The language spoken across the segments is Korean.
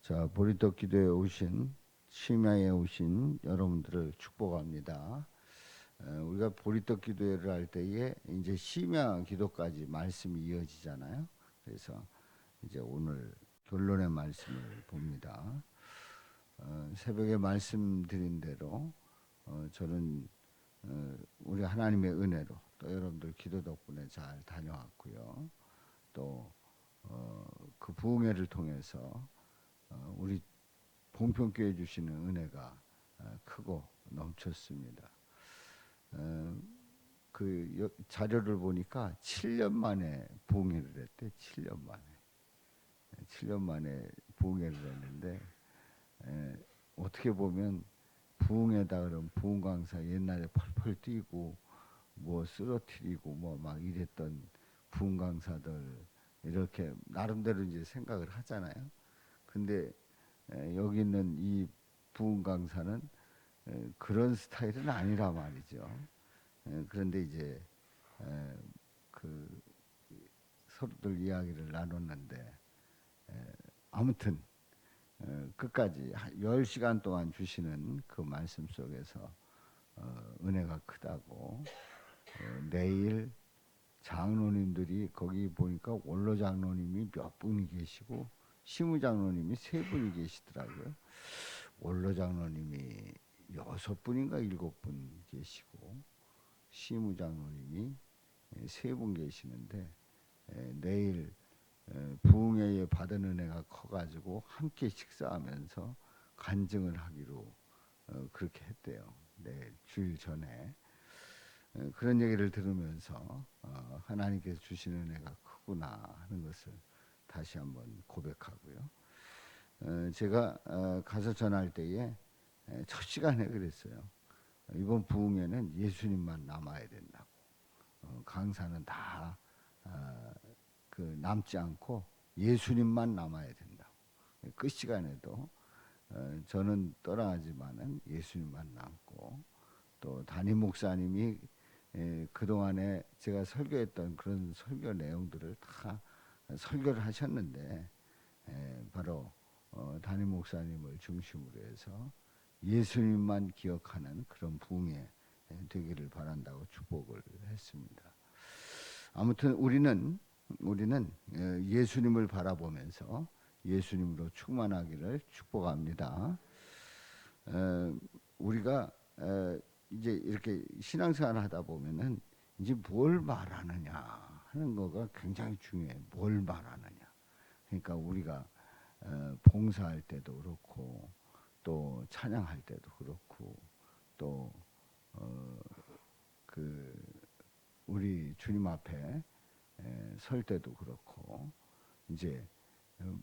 자, 보리떡 기도에 오신 심야에 오신 여러분들을 축복합니다. 우리가 보리떡 기도회를 할 때에 이제 심야 기도까지 말씀이 이어지잖아요. 그래서 이제 오늘 결론의 말씀을 봅니다. 새벽에 말씀드린 대로 저는 우리 하나님의 은혜로 또 여러분들 기도 덕분에 잘 다녀왔고요. 또 그 부흥회를 통해서 우리 봉평교회 주시는 은혜가 크고 넘쳤습니다. 그 자료를 보니까 7년 만에 부흥회를 했대. 7년 만에. 7년 만에 부흥회를 했는데 어떻게 보면 부흥회다 그러면 부흥 강사 옛날에 펄펄 뛰고 뭐 쓰러뜨리고 뭐 막 이랬던 부흥 강사들 이렇게 나름대로 이제 생각을 하잖아요. 근데 여기 있는 이 부흥 강사는 그런 스타일은 아니라 말이죠. 그런데 이제 그 서로들 이야기를 나눴는데 아무튼 끝까지 10시간 동안 주시는 그 말씀 속에서 은혜가 크다고 내일 장로님들이 거기 보니까 원로 장로님이 몇 분이 계시고 시무 장로님이 3분이 계시더라고요. 원로 장로님이 6분인가 7분 계시고 시무 장로님이 3분 계시는데 내일 부흥회에 받은 은혜가 커가지고 함께 식사하면서 간증을 하기로 그렇게 했대요. 내일 주일 전에 그런 얘기를 들으면서 하나님께서 주시는 은혜가 크구나 하는 것을 다시 한번 고백하고요. 제가 가서 전할 때에 첫 시간에 그랬어요. 이번 부흥회는 예수님만 남아야 된다고. 강사는 다 그 남지 않고 예수님만 남아야 된다고. 끝 시간에도 저는 떠나가지만은 예수님만 남고 또 담임 목사님이 그동안에 제가 설교했던 그런 설교 내용들을 다 설교를 하셨는데 바로 담임 목사님을 중심으로 해서 예수님만 기억하는 그런 부흥회 되기를 바란다고 축복을 했습니다. 아무튼 우리는 예수님을 바라보면서 예수님으로 충만하기를 축복합니다. 우리가 이제 이렇게 신앙생활 하다 보면은 이제 뭘 말하느냐 하는 거가 굉장히 중요해. 뭘 말하느냐. 그러니까 우리가 봉사할 때도 그렇고 또 찬양할 때도 그렇고 또 그 우리 주님 앞에 설 때도 그렇고 이제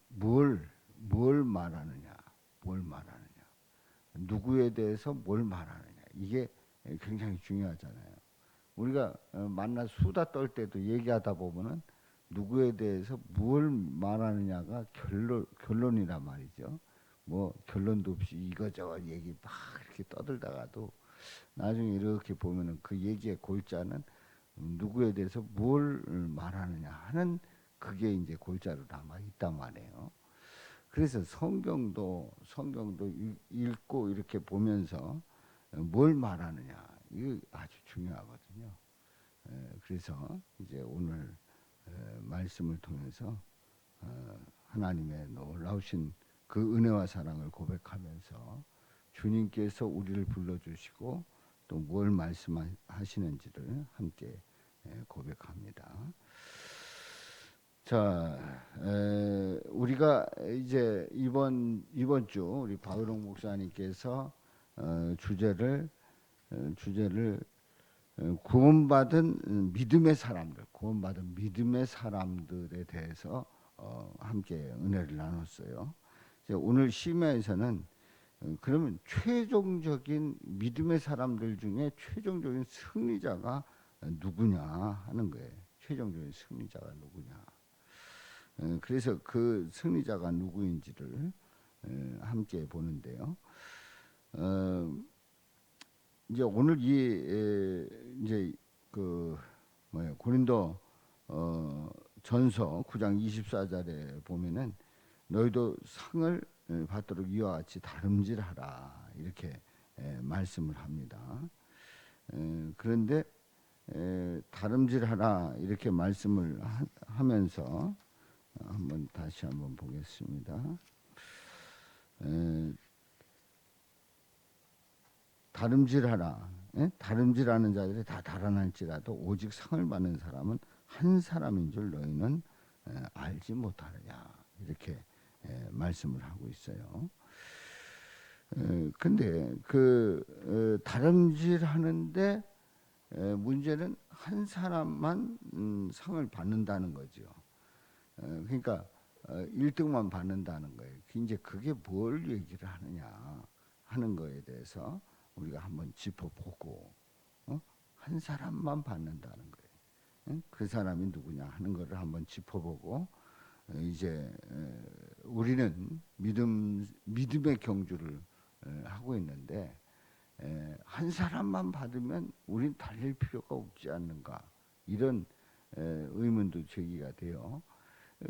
뭘 말하느냐, 뭘 말하느냐, 누구에 대해서 뭘 말하느냐 이게 굉장히 중요하잖아요. 우리가 만나 수다 떨 때도 얘기하다 보면은 누구에 대해서 뭘 말하느냐가 결론이란 말이죠. 뭐 결론도 없이 이거저거 얘기 막 이렇게 떠들다가도 나중에 이렇게 보면은 그 얘기의 골자는 누구에 대해서 뭘 말하느냐 하는 그게 이제 골자로 남아 있단 말이에요. 그래서 성경도 읽고 이렇게 보면서 뭘 말하느냐 이거 아주 중요하거든요. 그래서 이제 오늘 말씀을 통해서 하나님의 놀라우신 그 은혜와 사랑을 고백하면서 주님께서 우리를 불러주시고 또 뭘 말씀하시는지를 함께 고백합니다. 자, 우리가 이제 이번 주 우리 박은홍 목사님께서 주제를 구원받은 믿음의 사람들에 대해서 함께 은혜를 나눴어요. 오늘 심야에서는 그러면 최종적인 믿음의 사람들 중에 최종적인 승리자가 누구냐 하는 거예요. 최종적인 승리자가 누구냐. 그래서 그 승리자가 누구인지를 함께 보는데요. 이제 오늘 이제 그 고린도 전서 9장 24절에 보면은 너희도 상을 받도록 이와 같이 다름질하라 이렇게 말씀을 합니다. 그런데 다름질하라 이렇게 말씀을 하면서 다시 한번 보겠습니다. 다름질하라. 다름질하는 자들이 다 달아날지라도 오직 상을 받는 사람은 한 사람인 줄 너희는 알지 못하느냐 이렇게 말씀을 하고 있어요. 근데 다름질하는데 문제는 한 사람만 상을 받는다는 거죠. 그러니까 1등만 받는다는 거예요. 이제 그게 뭘 얘기를 하느냐 하는 거에 대해서 우리가 한번 짚어보고 한 사람만 받는다는 거예요. 그 사람이 누구냐 하는 것을 한번 짚어보고 이제 우리는 믿음의 경주를 하고 있는데 한 사람만 받으면 우린 달릴 필요가 없지 않는가 이런 의문도 제기가 돼요.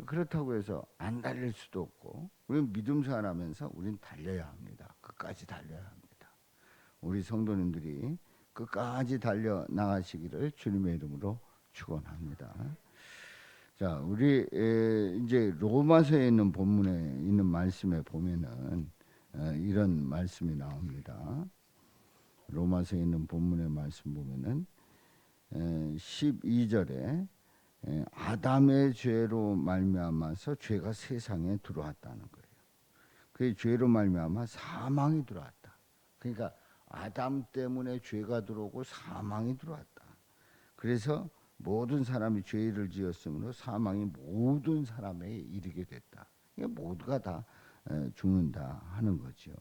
그렇다고 해서 안 달릴 수도 없고 우리는 믿음 생활하면서 우린 달려야 합니다. 끝까지 달려야 합니다. 우리 성도님들이 끝까지 달려 나가시기를 주님의 이름으로 축원합니다. 자, 우리 이제 로마서에 있는 본문에 있는 말씀에 보면은 이런 말씀이 나옵니다. 로마서에 있는 본문의 말씀 보면은 12절에 아담의 죄로 말미암아서 죄가 세상에 들어왔다는 거예요. 그 죄로 말미암아 사망이 들어왔다. 그러니까 아담 때문에 죄가 들어오고 사망이 들어왔다. 그래서 모든 사람이 죄를 지었으므로 사망이 모든 사람에게 이르게 됐다. 모두가 다 죽는다 하는 거죠.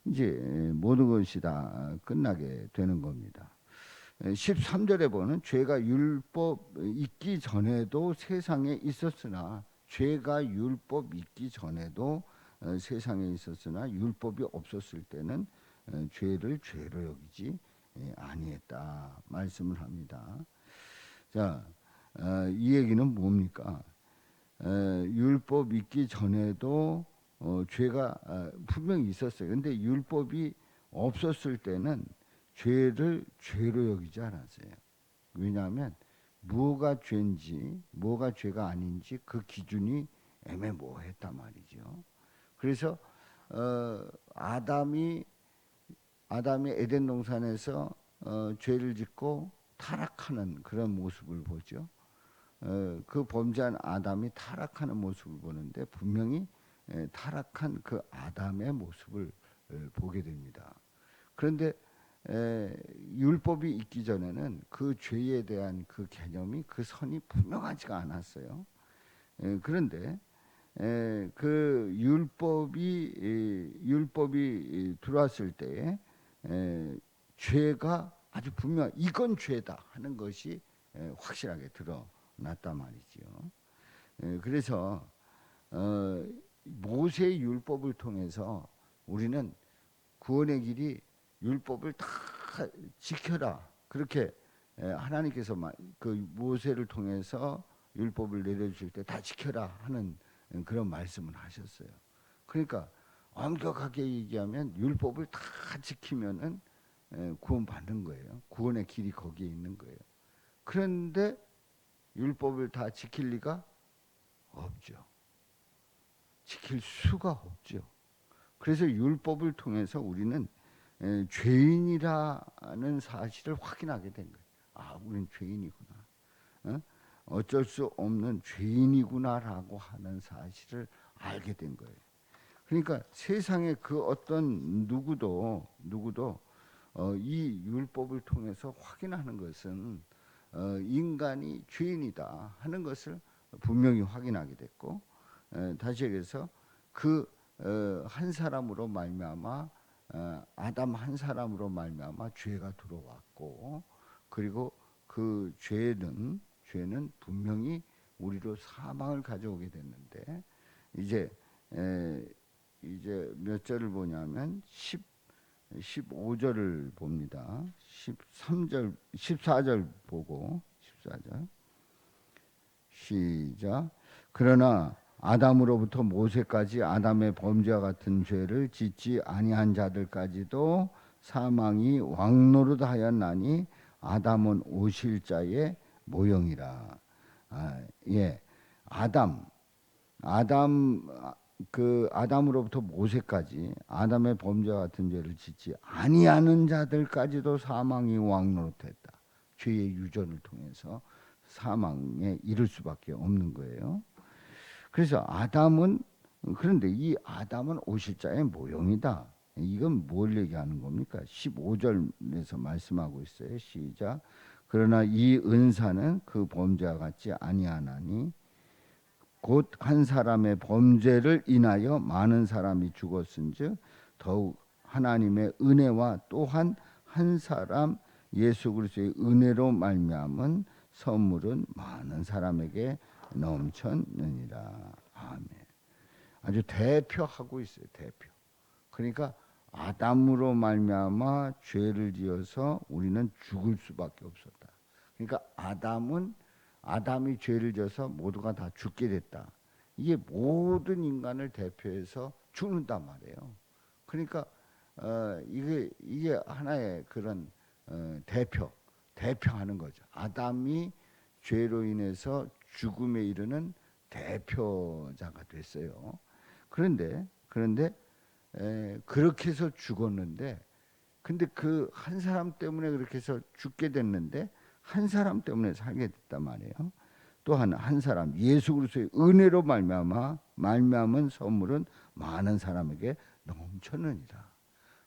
이제 모든 것이 다 끝나게 되는 겁니다. 13절에 보면 죄가 율법 있기 전에도 세상에 있었으나 죄가 율법 있기 전에도 세상에 있었으나 율법이 없었을 때는 죄를 죄로 여기지 아니했다 말씀을 합니다. 자, 이 얘기는 뭡니까? 율법 있기 전에도 죄가 분명히 있었어요. 근데 율법이 없었을 때는 죄를 죄로 여기지 않았어요. 왜냐하면 뭐가 죄인지 뭐가 죄가 아닌지 그 기준이 애매모호했단 말이죠. 그래서 아담이 에덴 동산에서 죄를 짓고 타락하는 그런 모습을 보죠. 그 범죄한 아담이 타락하는 모습을 보는데 분명히 타락한 그 아담의 모습을 보게 됩니다. 그런데 율법이 있기 전에는 그 죄에 대한 그 개념이 그 선이 분명하지가 않았어요. 그런데 그 율법이 들어왔을 때에 죄가 아주 분명 이건 죄다 하는 것이 확실하게 드러났단 말이지요. 그래서 모세의 율법을 통해서 우리는 구원의 길이 율법을 다 지켜라 그렇게 하나님께서 그 모세를 통해서 율법을 내려주실 때 다 지켜라 하는 그런 말씀을 하셨어요. 그러니까 엄격하게 얘기하면 율법을 다 지키면은 구원받는 거예요. 구원의 길이 거기에 있는 거예요. 그런데 율법을 다 지킬 리가 없죠. 지킬 수가 없죠. 그래서 율법을 통해서 우리는 죄인이라는 사실을 확인하게 된 거예요. 아, 우리는 죄인이구나. 어쩔 수 없는 죄인이구나라고 하는 사실을 알게 된 거예요. 그러니까 세상에 그 어떤 누구도 이 율법을 통해서 확인하는 것은 인간이 죄인이다 하는 것을 분명히 확인하게 됐고, 다시 얘기해서 그 한 사람으로 말미암아 아담 한 사람으로 말미암아 죄가 들어왔고, 그리고 그 죄는 분명히 우리로 사망을 가져오게 됐는데, 이제 몇 절을 보냐면 15절을 봅니다. 13절, 14절 보고 14절 시작. 그러나 아담으로부터 모세까지 아담의 범죄와 같은 죄를 짓지 아니한 자들까지도 사망이 왕노릇하였나니 아담은 오실 자의 모형이라. 예, 아담, 아담 그 아담으로부터 모세까지 아담의 범죄와 같은 죄를 짓지 아니하는 자들까지도 사망이 왕노릇했다. 죄의 유전을 통해서 사망에 이를 수밖에 없는 거예요. 그래서 아담은 그런데 이 아담은 오실 자의 모형이다. 이건 뭘 얘기하는 겁니까? 15절에서 말씀하고 있어요. 시작. 그러나 이 은사는 그 범죄와 같지 아니하나니 곧 한 사람의 범죄를 인하여 많은 사람이 죽었은즉 더욱 하나님의 은혜와 또한 한 사람 예수 그리스도의 은혜로 말미암은 선물은 많은 사람에게 넘쳤느니라. 아멘. 아주 대표하고 있어요. 대표. 그러니까 아담으로 말미암아 죄를 지어서 우리는 죽을 수밖에 없었다. 그러니까 아담이 죄를 지어서 모두가 다 죽게 됐다. 이게 모든 인간을 대표해서 죽는단 말이에요. 그러니까 이게 하나의 그런 대표하는 거죠. 아담이 죄로 인해서 죽음에 이르는 대표자가 됐어요. 그런데 그렇게 해서 죽었는데, 근데 그 한 사람 때문에 그렇게 해서 죽게 됐는데 한 사람 때문에 살게 됐단 말이에요. 또한 한 사람 예수 그리스도의 은혜로 말미암은 선물은 많은 사람에게 넘쳤느니라.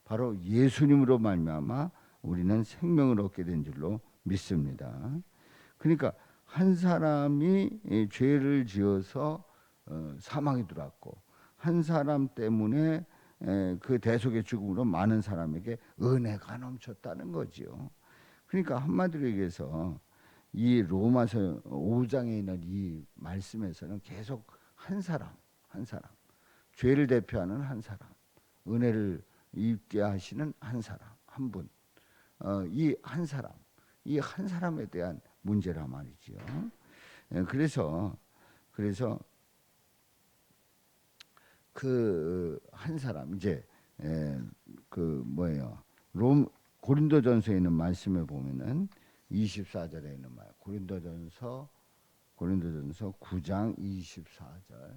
바로 예수님으로 말미암아 우리는 생명을 얻게 된 줄로 믿습니다. 그러니까 한 사람이 죄를 지어서 사망에 들어왔고 한 사람 때문에 그 대속의 죽음으로 많은 사람에게 은혜가 넘쳤다는 거지요. 그러니까 한마디로 얘기해서 이 로마서 5장에 있는 이 말씀에서는 계속 한 사람, 죄를 대표하는 한 사람, 은혜를 입게 하시는 한 사람, 한 분, 이 한 사람에 대한 문제라 말이지요. 그래서 그 한 사람 이제 그 뭐예요? 고린도전서에 있는 말씀에 보면은 24절에 있는 말. 고린도전서 9장 24절.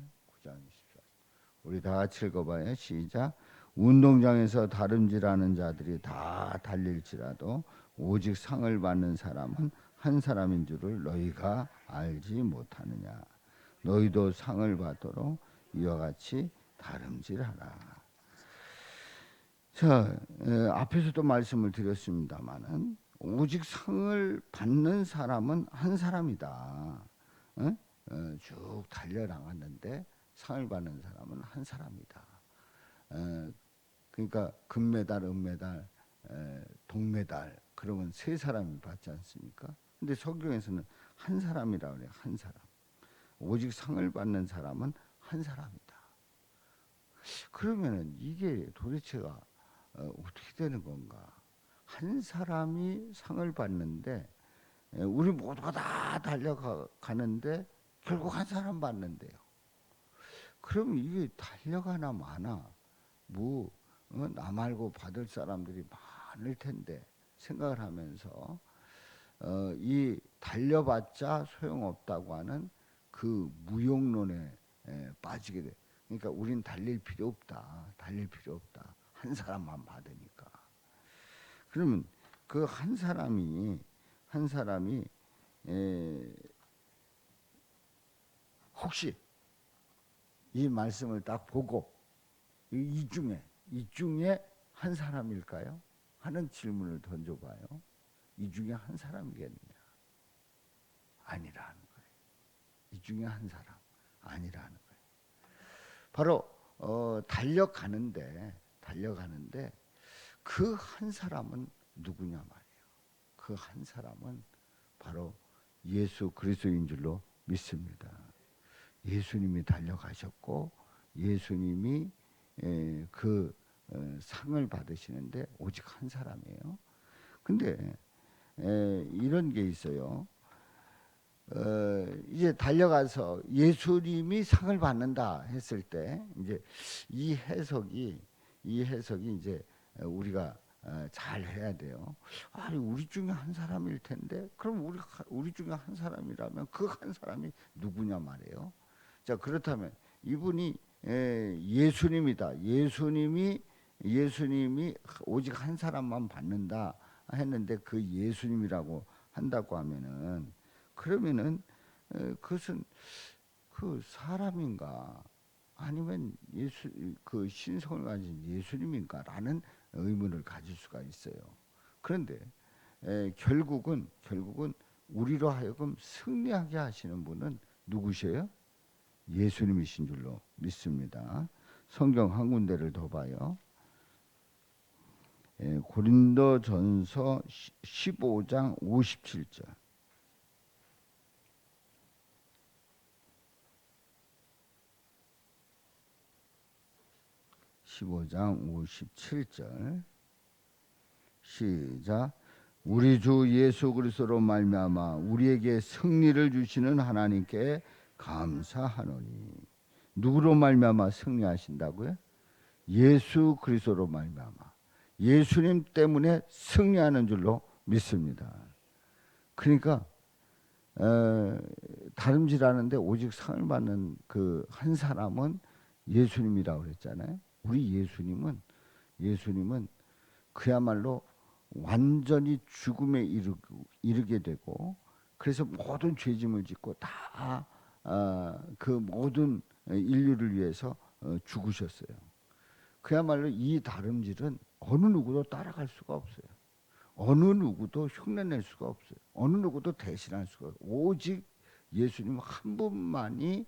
우리 다 같이 읽어봐요. 시작. 운동장에서 다름질하는 자들이 다 달릴지라도 오직 상을 받는 사람은 한 사람인 줄을 너희가 알지 못하느냐. 너희도 상을 받도록 이와 같이 다름질하라. 자, 앞에서도 말씀을 드렸습니다마는 오직 상을 받는 사람은 한 사람이다. 쭉 달려나갔는데 상을 받는 사람은 한 사람이다. 그러니까 금메달, 은메달, 동메달 그러면 세 사람이 받지 않습니까? 근데 성경에서는 한 사람이라 그래요. 한 사람. 오직 상을 받는 사람은 한 사람이다. 그러면은 이게 도대체가 어떻게 되는 건가? 한 사람이 상을 받는데 우리 모두가 다 달려가는데 결국 한 사람 받는데요. 그럼 이게 달려가나 마나 나 말고 받을 사람들이 많을 텐데 생각을 하면서 이 달려봤자 소용없다고 하는 그 무용론에 빠지게 돼. 그러니까 우린 달릴 필요 없다. 한 사람만 받으니까. 그러면 그 한 사람이 혹시 이 말씀을 딱 보고 이 중에 한 사람일까요? 하는 질문을 던져봐요. 이 중에 한 사람이겠느냐? 아니라는 거예요. 이 중에 한 사람 아니라는 거예요. 바로 달려가는데 그 한 사람은 누구냐 말이에요. 그 한 사람은 바로 예수 그리스도인 줄로 믿습니다. 예수님이 달려가셨고 예수님이 그 상을 받으시는데 오직 한 사람이에요. 근데 이런 게 있어요. 이제 달려가서 예수님이 상을 받는다 했을 때 이제 이 해석이 이제 우리가 잘 해야 돼요. 아니 우리 중에 한 사람일 텐데 그럼 우리 중에 한 사람이라면 그 한 사람이 누구냐 말이에요. 자 그렇다면 이분이 예수님이다. 예수님이 오직 한 사람만 받는다 했는데 그 예수님이라고 한다고 하면은 그러면은 그것은 그 사람인가 아니면 그 신성을 가진 예수님인가라는 의문을 가질 수가 있어요. 그런데 결국은 우리로 하여금 승리하게 하시는 분은 누구셔요? 예수님이신 줄로 믿습니다. 성경 한 군데를 더 봐요. 고린도전서 15장 57절. 15장 57절 시작. 우리 주 예수 그리스도로 말미암아 우리에게 승리를 주시는 하나님께 감사하노니. 누구로 말미암아 승리하신다고요? 예수 그리스도로 말미암아 예수님 때문에 승리하는 줄로 믿습니다. 그러니까 다름질하는데 오직 상을 받는 그 한 사람은 예수님이라고 그랬잖아요. 우리 예수님은 그야말로 완전히 죽음에 이르게 되고 그래서 모든 죄짐을 짓고 다 그 모든 인류를 위해서 죽으셨어요. 그야말로 이 다름질은 어느 누구도 따라갈 수가 없어요. 어느 누구도 흉내낼 수가 없어요. 어느 누구도 대신할 수가 없어요. 오직 예수님 한 분만이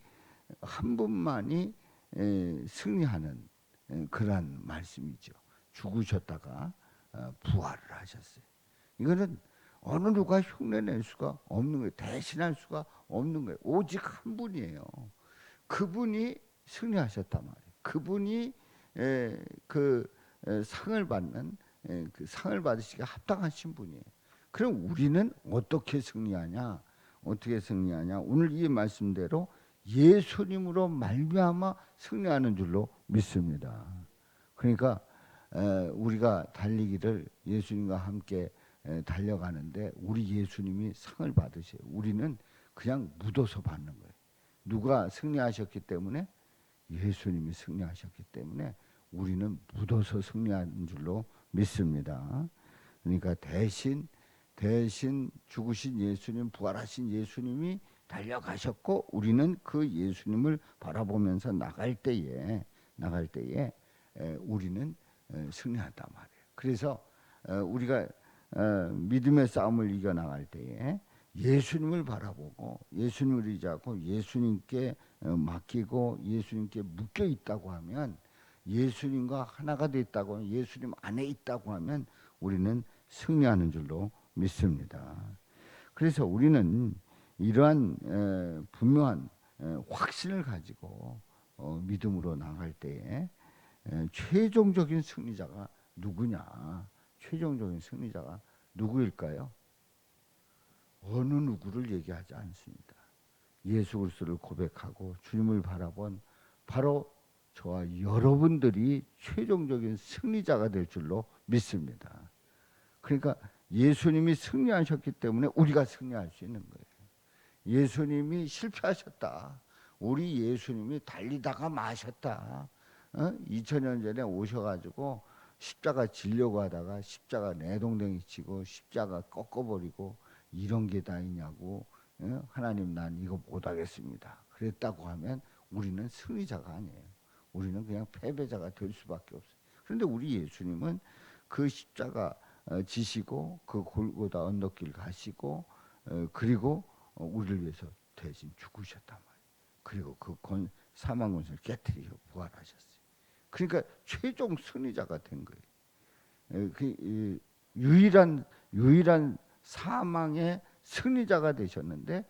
승리하는 그러한 말씀이죠. 죽으셨다가 부활을 하셨어요. 이거는 어느 누가 흉내낼 수가 없는 거예요. 대신할 수가 없는 거예요. 오직 한 분이에요. 그분이 승리하셨단 말이에요. 그분이 그 상을 받는 그 상을 받으시기에 합당하신 분이에요. 그럼 우리는 어떻게 승리하냐? 오늘 이 말씀대로 예수님으로 말미암아 승리하는 줄로 믿습니다. 그러니까 우리가 달리기를 예수님과 함께 달려가는데 우리 예수님이 상을 받으세요. 우리는 그냥 묻어서 받는 거예요. 누가 승리하셨기 때문에? 예수님이 승리하셨기 때문에 우리는 묻어서 승리하는 줄로 믿습니다. 그러니까 대신 죽으신 예수님, 부활하신 예수님이 달려가셨고 우리는 그 예수님을 바라보면서 나갈 때에 우리는 승리한단 말이에요. 그래서 우리가 믿음의 싸움을 이겨 나갈 때에 예수님을 바라보고 예수님을 의지하고 예수님께 맡기고 예수님께 묶여 있다고 하면 예수님과 하나가 돼 있다고 하면 예수님 안에 있다고 하면 우리는 승리하는 줄로 믿습니다. 그래서 우리는 이러한 분명한 확신을 가지고 믿음으로 나갈 때에 최종적인 승리자가 누구냐? 최종적인 승리자가 누구일까요? 어느 누구를 얘기하지 않습니다. 예수 그리스도를 고백하고 주님을 바라본 바로 저와 여러분들이 최종적인 승리자가 될 줄로 믿습니다. 그러니까 예수님이 승리하셨기 때문에 우리가 승리할 수 있는 거예요. 예수님이 실패하셨다. 우리 예수님이 달리다가 마셨다. 2000년 전에 오셔가지고 십자가 지려고 하다가 십자가 내동댕이 치고 십자가 꺾어버리고 이런 게 다 있냐고 하나님 난 이거 못하겠습니다. 그랬다고 하면 우리는 승리자가 아니에요. 우리는 그냥 패배자가 될 수밖에 없어요. 그런데 우리 예수님은 그 십자가 지시고 그 골고다 언덕길 가시고 그리고 우리를 위해서 대신 죽으셨단 말이에요. 그리고 그 사망 권세를 깨뜨리고 부활하셨어요. 그러니까 최종 승리자가 된 거예요. 그 유일한 사망의 승리자가 되셨는데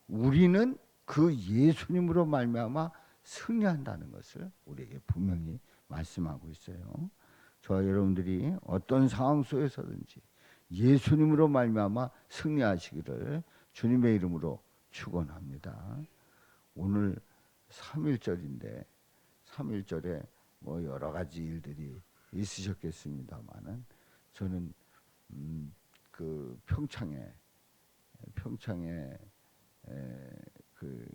우리는 그 예수님으로 말미암아 승리한다는 것을 우리에게 분명히 말씀하고 있어요. 저와 여러분들이 어떤 상황 속에서든지 예수님으로 말미암아 승리하시기를 주님의 이름으로 축원합니다. 오늘 3.1절인데 3.1절에 뭐 여러 가지 일들이 있으셨겠습니다만은 저는 그 평창에 그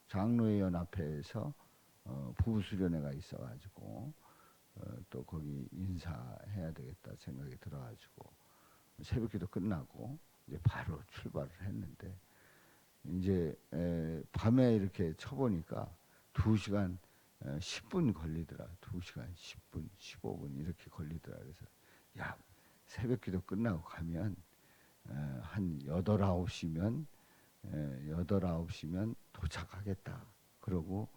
장로회 연합회에서 부부 수련회가 있어가지고 또 거기 인사해야 되겠다 생각이 들어가지고 새벽기도 끝나고 이제 바로 출발을 했는데 이제 밤에 이렇게 쳐보니까 2시간 10분 걸리더라. 2시간 10분, 15분 이렇게 걸리더라. 그래서 야 새벽기도 끝나고 가면 한 8, 9시면 8, 9시면 도착하겠다. 그러고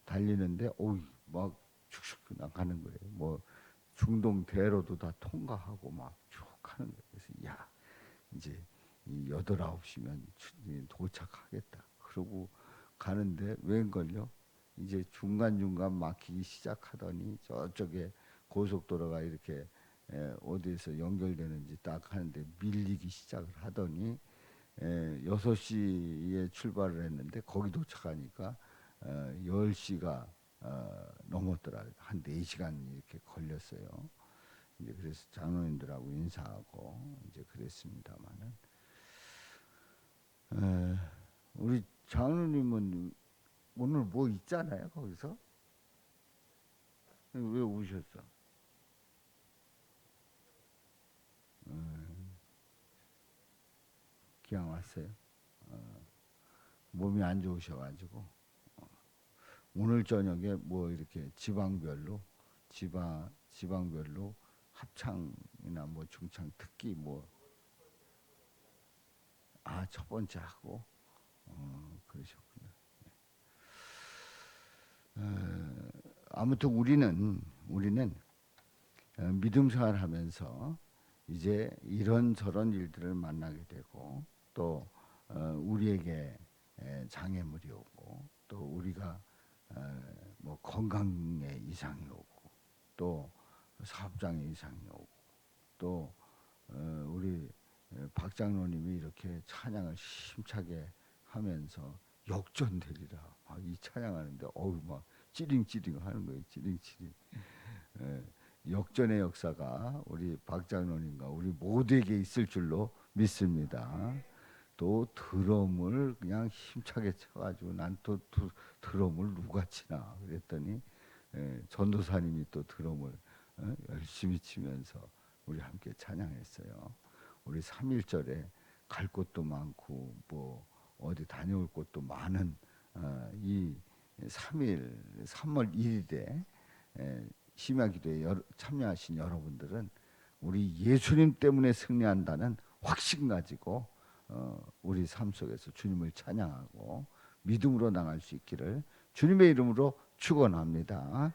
달리는데 막 축축 나가는 거예요. 뭐 중동 대로도 다 통과하고 막 쭉 하는 거예요. 그래서 야 이제 이 8, 9시면 도착하겠다. 그러고 가는데 웬걸요? 이제 중간중간 막히기 시작하더니 저쪽에 고속도로가 이렇게 어디에서 연결되는지 딱 하는데 밀리기 시작을 하더니 6시에 출발을 했는데 거기 도착하니까 10시가 넘었더라. 한 4시간 이렇게 걸렸어요. 이제 그래서 장로님들하고 인사하고 이제 그랬습니다만은 우리 장로님은 오늘 뭐 있잖아요 거기서. 왜 오셨어? 그냥 왔어요. 몸이 안 좋으셔가지고 오늘 저녁에 뭐 이렇게 지방별로 합창이나 뭐 중창 특기 뭐 첫 번째 하고 그러셨군요. 아무튼 우리는 믿음 생활하면서 이제 이런저런 일들을 만나게 되고 또 우리에게 장애물이 오고 또 우리가 뭐 건강에 이상이 오고 또 사업장에 이상이 오고 또 우리 박 장로님이 이렇게 찬양을 힘차게 하면서 역전되리라 이 찬양하는데 막 찌링찌링 하는 거예요. 찌링찌링. 역전의 역사가 우리 박 장로님과 우리 모두에게 있을 줄로 믿습니다. 또 드럼을 그냥 힘차게 쳐가지고 난 또 드럼을 누가 치나 그랬더니 전도사님이 또 드럼을 열심히 치면서 우리 함께 찬양했어요. 우리 3.1절에 갈 곳도 많고 뭐 어디 다녀올 곳도 많은 이 3월 1일에 심야기도에 참여하신 여러분들은 우리 예수님 때문에 승리한다는 확신 가지고 우리 삶 속에서 주님을 찬양하고 믿음으로 나갈 수 있기를 주님의 이름으로 축원합니다.